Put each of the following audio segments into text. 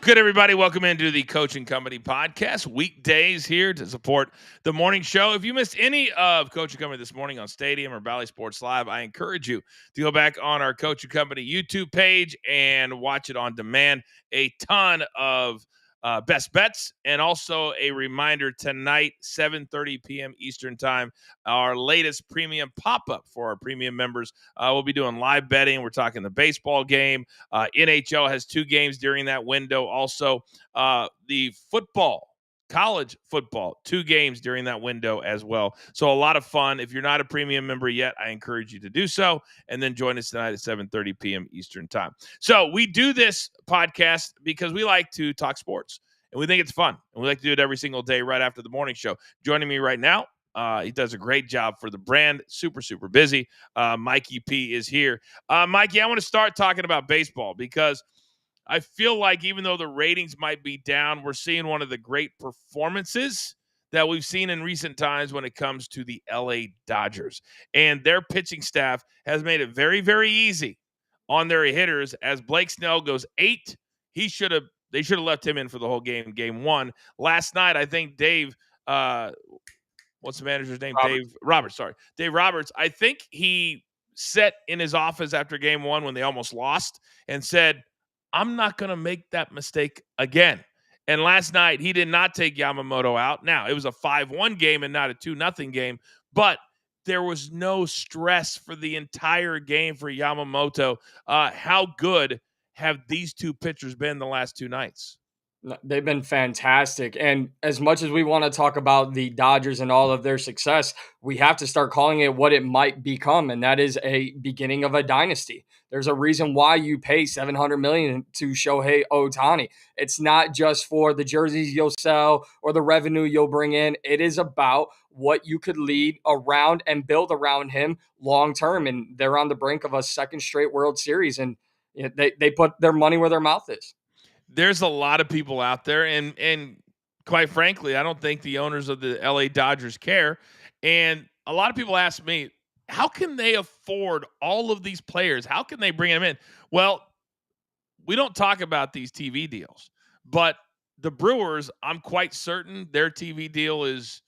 good, everybody? Welcome into the Coaching Company podcast. Weekdays here to support the morning show. If you missed any of Coaching Company this morning on Stadium or Valley Sports Live, I encourage you to go back on our Coaching Company YouTube page and watch it on demand. A ton of best bets, and also a reminder tonight, 7:30 p.m. Eastern time, our latest premium pop-up for our premium members. We'll be doing live betting. We're talking the baseball game. NHL has 2 games during that window. Also, the football, college football, 2 games during that window as well. So a lot of fun. If you're not a premium member yet, I encourage you to do so, and then join us tonight at 7:30 p.m. Eastern time. So we do this podcast because we like to talk sports, and we think it's fun, and we like to do it every single day right after the morning show. Joining me right now, he does a great job for the brand. Super, super busy. Mikey P is here. Mikey, I want to start talking about baseball because I feel like even though the ratings might be down, we're seeing one of the great performances that we've seen in recent times when it comes to the LA Dodgers. And their pitching staff has made it very, very easy on their hitters. As Blake Snell goes 8, they should have left him in for the whole game, game 1. Last night, I think Dave what's the manager's name? Dave Roberts. I think he sat in his office after game 1 when they almost lost and said, I'm not going to make that mistake again. And last night, he did not take Yamamoto out. Now, it was a 5-1 game and not a 2-0 game, but there was no stress for the entire game for Yamamoto. How good have these 2 pitchers been the last 2 nights? They've been fantastic. And as much as we want to talk about the Dodgers and all of their success, we have to start calling it what it might become. And that is a beginning of a dynasty. There's a reason why you pay $700 million to Shohei Ohtani. It's not just for the jerseys you'll sell or the revenue you'll bring in. It is about what you could lead around and build around him long term. And they're on the brink of a second straight World Series. And they put their money where their mouth is. There's a lot of people out there, and quite frankly, I don't think the owners of the LA Dodgers care. And a lot of people ask me, how can they afford all of these players? How can they bring them in? Well, we don't talk about these TV deals, but the Brewers, I'm quite certain their TV deal is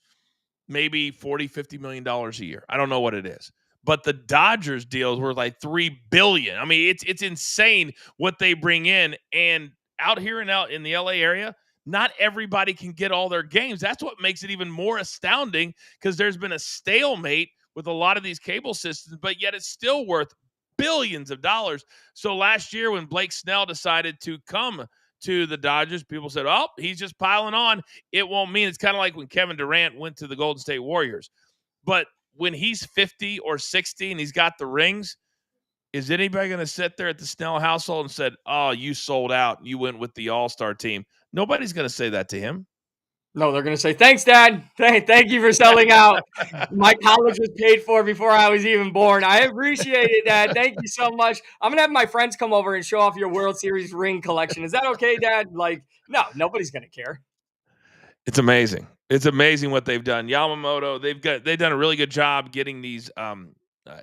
maybe $40-50 million a year. I don't know what it is. But the Dodgers deals were like $3 billion. I mean, it's insane what they bring in. And out here and out in the LA area, not everybody can get all their games. That's what makes it even more astounding, because there's been a stalemate with a lot of these cable systems, but yet it's still worth billions of dollars. So last year when Blake Snell decided to come to the Dodgers, people said, oh, he's just piling on. It won't mean. It's kind of like when Kevin Durant went to the Golden State Warriors. But when he's 50 or 60 and he's got the rings, is anybody going to sit there at the Snell household and said, oh, you sold out, you went with the all-star team? Nobody's going to say that to him. No, they're going to say, thanks, Dad. Thank you for selling out. My college was paid for before I was even born. I appreciate it, Dad. Thank you so much. I'm going to have my friends come over and show off your World Series ring collection. Is that okay, Dad? Like, no, nobody's going to care. It's amazing. It's amazing what they've done. Yamamoto, they've done a really good job getting these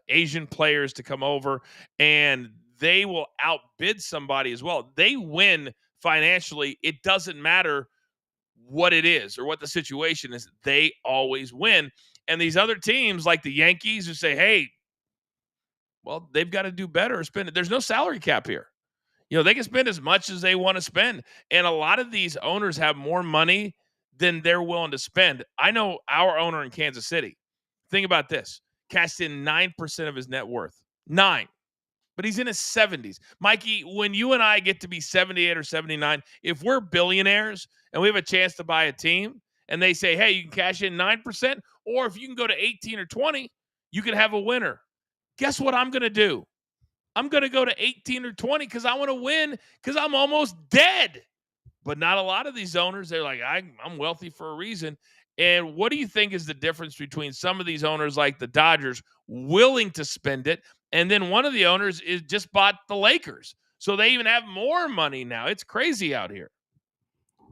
Asian players to come over, and they will outbid somebody as well. They win financially. It doesn't matter what it is or what the situation is. They always win. And these other teams like the Yankees who say, hey, well, they've got to do better or spend it. There's no salary cap here. They can spend as much as they want to spend. And a lot of these owners have more money than they're willing to spend. I know our owner in Kansas City. Think about this. Cashed in 9% of his net worth. 9. But he's in his 70s. Mikey, when you and I get to be 78 or 79, if we're billionaires and we have a chance to buy a team and they say, hey, you can cash in 9%, or if you can go to 18 or 20, you can have a winner. Guess what I'm going to do? I'm going to go to 18 or 20 because I want to win, because I'm almost dead. But not a lot of these owners, they're like, I'm wealthy for a reason. And what do you think is the difference between some of these owners like the Dodgers willing to spend it, and then one of the owners is just bought the Lakers, so they even have more money now? It's crazy out here.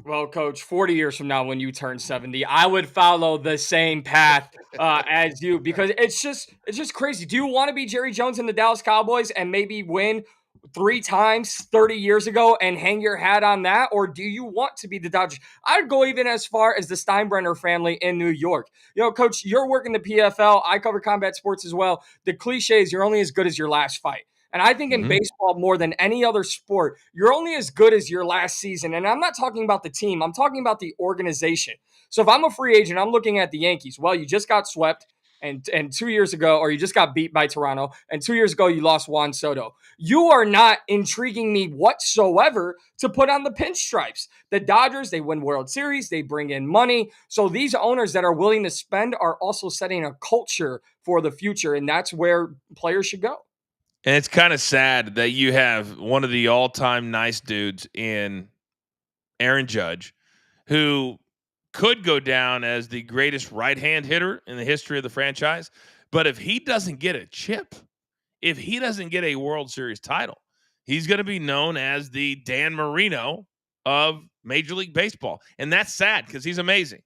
Well, Coach, 40 years from now when you turn 70, I would follow the same path as you, because it's just crazy. Do you want to be Jerry Jones and the Dallas Cowboys and maybe win 3 times 30 years ago and hang your hat on that? Or do you want to be the Dodgers? I'd go even as far as the Steinbrenner family in New York. Coach, you're working the PFL. I cover combat sports as well. The cliche is you're only as good as your last fight. And I think in baseball, more than any other sport, you're only as good as your last season. And I'm not talking about the team, I'm talking about the organization. So if I'm a free agent, I'm looking at the Yankees. Well, you just got swept. And 2 years ago, or you just got beat by Toronto, and 2 years ago, you lost Juan Soto. You are not intriguing me whatsoever to put on the pinstripes. The Dodgers, they win World Series, they bring in money. So these owners that are willing to spend are also setting a culture for the future, and that's where players should go. And it's kind of sad that you have one of the all-time nice dudes in Aaron Judge, who could go down as the greatest right-hand hitter in the history of the franchise. But if he doesn't get a chip, if he doesn't get a World Series title, he's going to be known as the Dan Marino of Major League Baseball. And that's sad because he's amazing.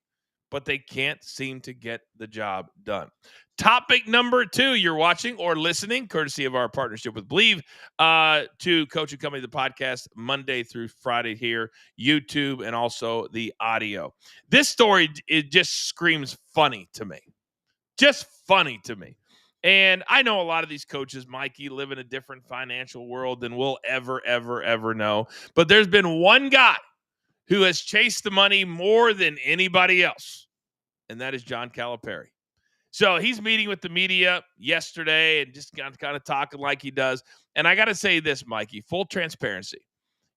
But they can't seem to get the job done. Topic number 2, you're watching or listening, courtesy of our partnership with Believe, to Coach and Company, the podcast, Monday through Friday here, YouTube, and also the audio. This story, it just screams funny to me. Just funny to me. And I know a lot of these coaches, Mikey, live in a different financial world than we'll ever know. But there's been one guy who has chased the money more than anybody else, and that is John Calipari. So he's meeting with the media yesterday and just kind of talking like he does. And I got to say this, Mikey, full transparency.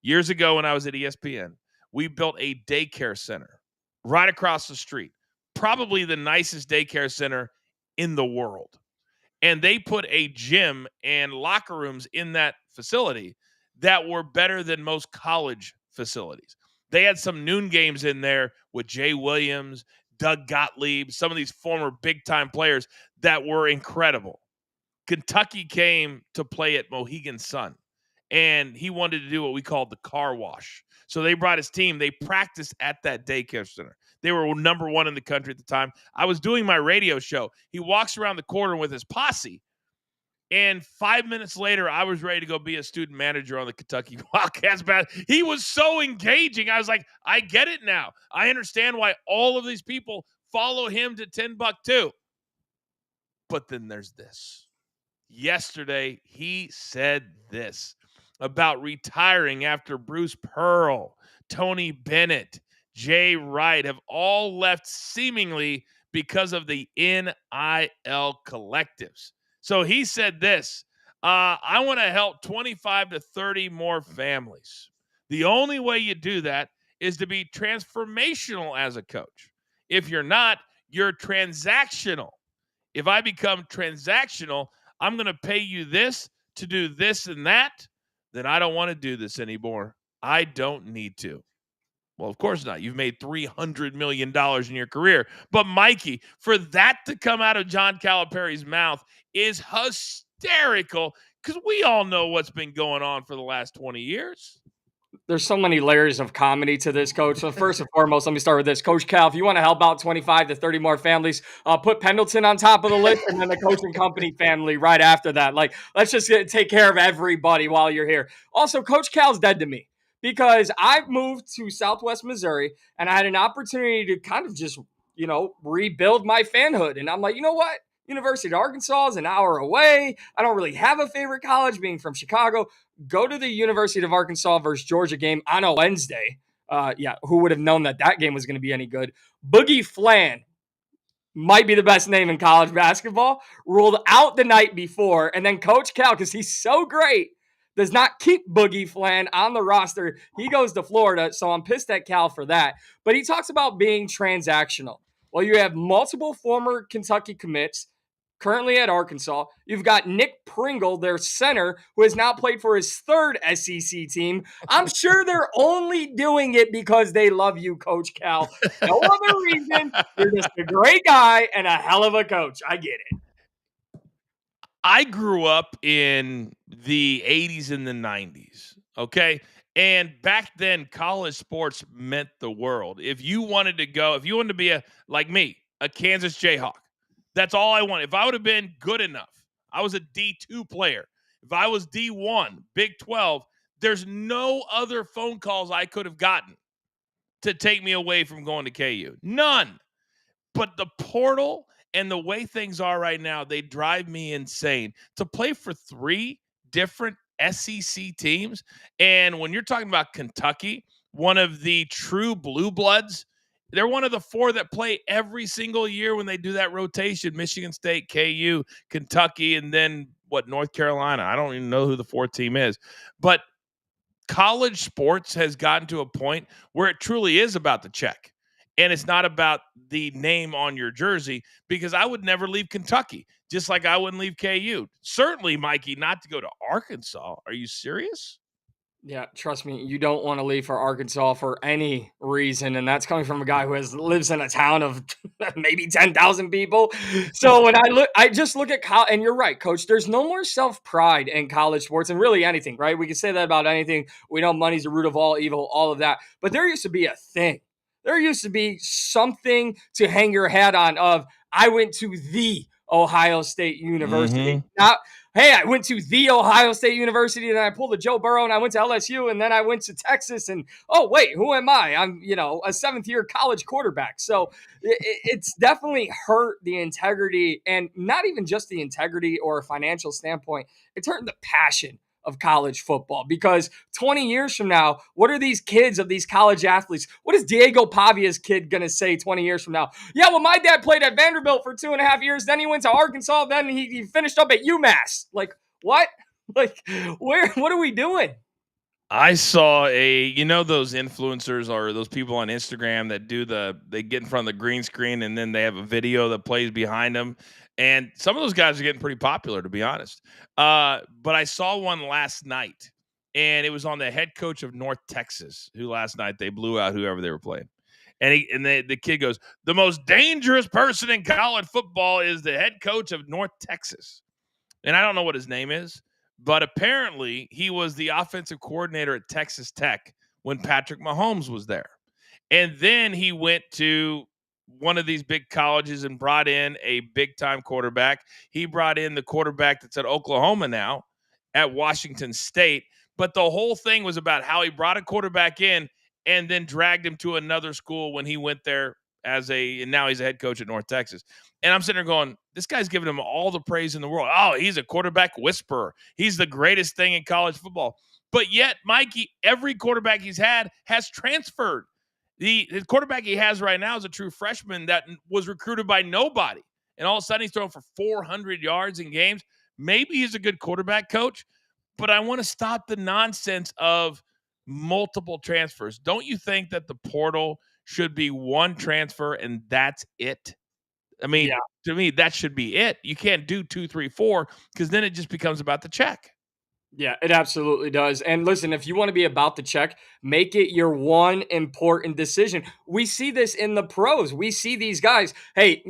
Years ago when I was at ESPN, we built a daycare center right across the street, probably the nicest daycare center in the world. And they put a gym and locker rooms in that facility that were better than most college facilities. They had some noon games in there with Jay Williams, Doug Gottlieb, some of these former big-time players that were incredible. Kentucky came to play at Mohegan Sun, and he wanted to do what we called the car wash. So they brought his team. They practiced at that daycare center. They were number 1 in the country at the time. I was doing my radio show. He walks around the corner with his posse, and 5 minutes later, I was ready to go be a student manager on the Kentucky Wildcats. He was so engaging. I was like, I get it now. I understand why all of these people follow him to Timbuktu. But then there's this. Yesterday, he said this about retiring after Bruce Pearl, Tony Bennett, Jay Wright have all left seemingly because of the NIL collectives. So he said this, I want to help 25 to 30 more families. The only way you do that is to be transformational as a coach. If you're not, you're transactional. If I become transactional, I'm going to pay you this to do this and that, then I don't want to do this anymore. I don't need to. Well, of course not. You've made $300 million in your career. But, Mikey, for that to come out of John Calipari's mouth is hysterical because we all know what's been going on for the last 20 years. There's so many layers of comedy to this, Coach. So first and foremost, let me start with this. Coach Cal, if you want to help out 25 to 30 more families, put Pendleton on top of the list and then the Coach and Company family right after that. Like, let's just take care of everybody while you're here. Also, Coach Cal's dead to me because I've moved to Southwest Missouri and I had an opportunity to kind of just, rebuild my fanhood. And I'm like, you know what? University of Arkansas is an hour away. I don't really have a favorite college being from Chicago. Go to the University of Arkansas versus Georgia game on a Wednesday. Who would have known that game was going to be any good? Boogie Flan might be the best name in college basketball. Ruled out the night before. And then Coach Cal, because he's so great, does not keep Boogie Flan on the roster. He goes to Florida, so I'm pissed at Cal for that. But he talks about being transactional. Well, you have multiple former Kentucky commits currently at Arkansas. You've got Nick Pringle, their center, who has now played for his 3rd SEC team. I'm sure they're only doing it because they love you, Coach Cal. No other reason. You're just a great guy and a hell of a coach. I get it. I grew up in the 80s and the 90s, okay? And back then, college sports meant the world. If you wanted to be like me, a Kansas Jayhawk, that's all I wanted. If I would have been good enough, I was a D2 player. If I was D1, Big 12, there's no other phone calls I could have gotten to take me away from going to KU. None. But the portal and the way things are right now, they drive me insane. To play for 3 different SEC teams, and when you're talking about Kentucky, one of the true blue bloods, they're one of the 4 that play every single year when they do that rotation. Michigan State, KU, Kentucky, and then North Carolina. I don't even know who the 4th team is. But college sports has gotten to a point where it truly is about the check. And it's not about the name on your jersey, because I would never leave Kentucky, just like I wouldn't leave KU. Certainly, Mikey, not to go to Arkansas. Are you serious? Yeah, trust me, you don't want to leave for Arkansas for any reason, and that's coming from a guy who lives in a town of maybe 10,000 people. So when I just look at college, and you're right, Coach. There's no more self pride in college sports, and really anything, right? We can say that about anything. We know money's the root of all evil, all of that. But there used to be a thing. There used to be something to hang your hat on. Of I went to the Ohio State University, not hey, I went to the Ohio State University, and then I pulled a Joe Burrow, and I went to LSU, and then I went to Texas, and oh wait, who am I? I'm a 7th-year college quarterback. So it's definitely hurt the integrity, and not even just the integrity or a financial standpoint. It's hurting the passion of college football, because 20 years from now, what are these kids of these college athletes? What is Diego Pavia's kid going to say 20 years from now? Yeah, well, my dad played at Vanderbilt for 2.5 years. Then he went to Arkansas. Then he finished up at UMass. Like, what? Like, what are we doing? I saw those influencers or those people on Instagram that they get in front of the green screen and then they have a video that plays behind them. And some of those guys are getting pretty popular, to be honest. But I saw one last night, and it was on the head coach of North Texas, who last night they blew out whoever they were playing. And the kid goes, the most dangerous person in college football is the head coach of North Texas. And I don't know what his name is, but apparently he was the offensive coordinator at Texas Tech when Patrick Mahomes was there. And then he went to one of these big colleges and brought in a big-time quarterback. He brought in the quarterback that's at Oklahoma now at Washington State. But the whole thing was about how he brought a quarterback in and then dragged him to another school when he went there and now he's a head coach at North Texas. And I'm sitting there going, this guy's giving him all the praise in the world. Oh, he's a quarterback whisperer. He's the greatest thing in college football. But yet, Mikey, every quarterback he's had has transferred. The quarterback he has right now is a true freshman that was recruited by nobody. And all of a sudden he's throwing for 400 yards in games. Maybe he's a good quarterback coach, but I want to stop the nonsense of multiple transfers. Don't you think that the portal should be one transfer and that's it? I mean, Yeah. To me, that should be it. You can't do 2, 3, 4, because then it just becomes about the check. Yeah, it absolutely does. And listen, if you want to be about the check, make it your one important decision. We see this in the pros. We see these guys, hey,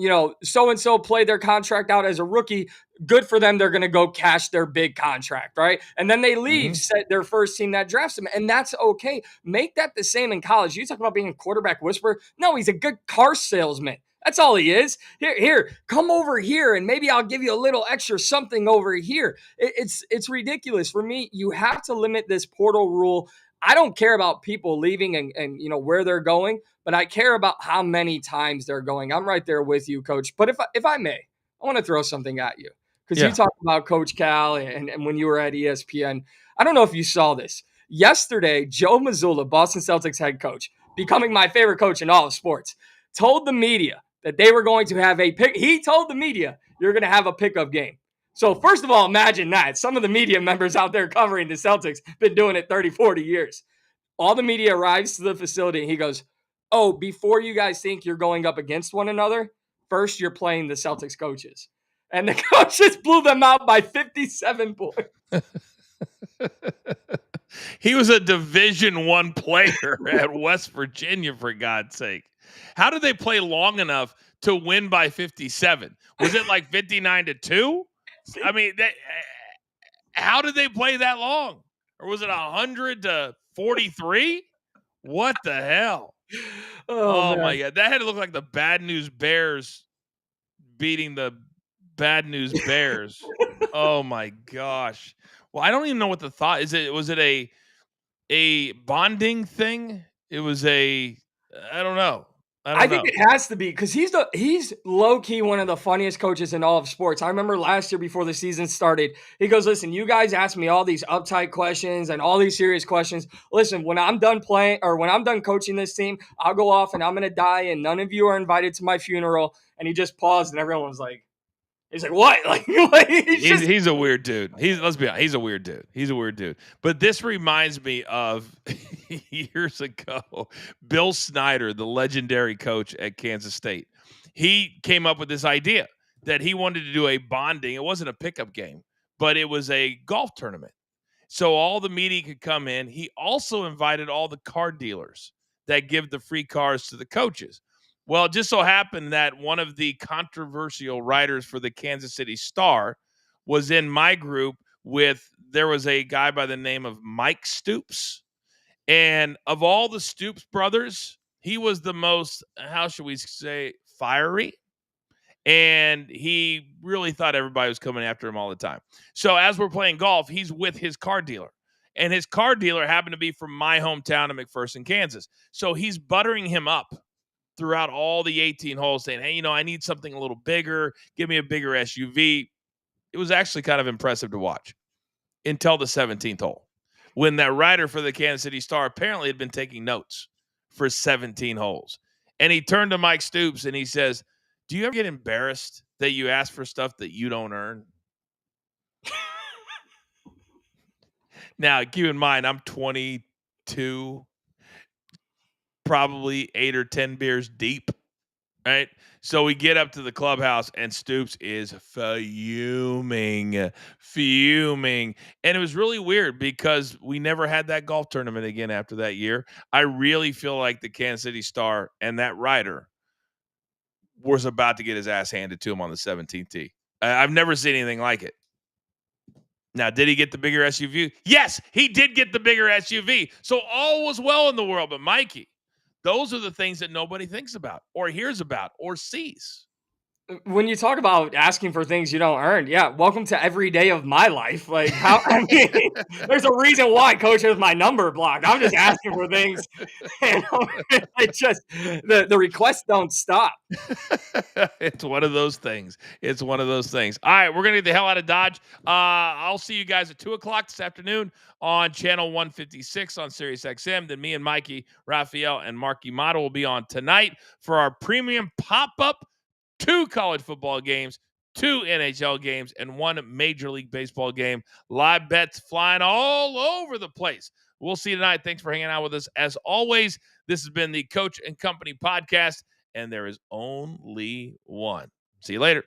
so and so played their contract out as a rookie. Good for them. They're going to go cash their big contract, right? And then they leave, set their first team that drafts them. And that's okay. Make that the same in college. You talk about being a quarterback whisperer. No, he's a good car salesman. That's all he is. Here, come over here, and maybe I'll give you a little extra something over here. It's ridiculous. For me, you have to limit this portal rule. I don't care about people leaving and where they're going, but I care about how many times they're going. I'm right there with you, Coach. But if I may, I want to throw something at you, because you talked about Coach Cal and when you were at ESPN. I don't know if you saw this. Yesterday, Joe Mazzulla, Boston Celtics head coach, becoming my favorite coach in all of sports, told the media that they were going to have a pick. He told the media, you're going to have a pickup game. So first of all, imagine that. Some of the media members out there covering the Celtics been doing it 30, 40 years. All the media arrives to the facility, and he goes, oh, before you guys think you're going up against one another, first you're playing the Celtics coaches. And the coaches blew them out by 57 points. He was a Division I player at West Virginia, for God's sake. How did they play long enough to win by 57? Was it like 59-2? I mean, how did they play that long? Or was it 100-43? What the hell? Oh my God. That had to look like the Bad News Bears beating the Bad News Bears. Oh my gosh. Well, I don't even know what the thought is. Was it a bonding thing? It was I don't know. I I don't think know. it has to be because he's low key one of the funniest coaches in all of sports. I remember last year before the season started, he goes, "Listen, you guys ask me all these uptight questions and all these serious questions. Listen, when I'm done playing or when I'm done coaching this team, I'll go off and I'm gonna die, and none of you are invited to my funeral." And he just paused, and everyone was like, "He's like, what?" Like he's just He's a weird dude. Let's be honest, he's a weird dude. He's a weird dude. But this reminds me of years ago, Bill Snyder, the legendary coach at Kansas State. He came up with this idea that he wanted to do a bonding. It wasn't a pickup game, but it was a golf tournament. So all the media could come in. He also invited all the car dealers that give the free cars to the coaches. Well, it just so happened that one of the controversial writers for the Kansas City Star was in my group there was a guy by the name of Mike Stoops. And of all the Stoops brothers, he was the most, how should we say, fiery. And he really thought everybody was coming after him all the time. So as we're playing golf, he's with his car dealer. And his car dealer happened to be from my hometown of McPherson, Kansas. So he's buttering him up throughout all the 18 holes, saying, "Hey, I need something a little bigger. Give me a bigger SUV." It was actually kind of impressive to watch until the 17th hole, when that writer for the Kansas City Star apparently had been taking notes for 17 holes. And he turned to Mike Stoops and he says, "Do you ever get embarrassed that you ask for stuff that you don't earn?" Now, keep in mind, I'm 22, probably 8 or 10 beers deep, right? So we get up to the clubhouse and Stoops is fuming. And it was really weird because we never had that golf tournament again after that year. I really feel like the Kansas City Star and that writer was about to get his ass handed to him on the 17th tee. I've never seen anything like it. Now, did he get the bigger SUV? Yes, he did get the bigger SUV. So all was well in the world. But Mikey, those are the things that nobody thinks about or hears about or sees. when you talk about asking for things you don't earn, yeah, welcome to every day of my life. Like how I mean, there's a reason why coach has my number blocked. I'm just asking for things, and it just the requests don't stop. It's one of those things. It's one of those things. All right, we're gonna get the hell out of Dodge. I'll see you guys at 2:00 this afternoon on channel 156 on Sirius XM. Then me and Mikey, Raphael, and Marky Motto will be on tonight for our premium pop-up 2 college football games, 2 NHL games, and 1 Major League Baseball game. Live bets flying all over the place. We'll see you tonight. Thanks for hanging out with us. As always, this has been the Coach and Company podcast, and there is only one. See you later.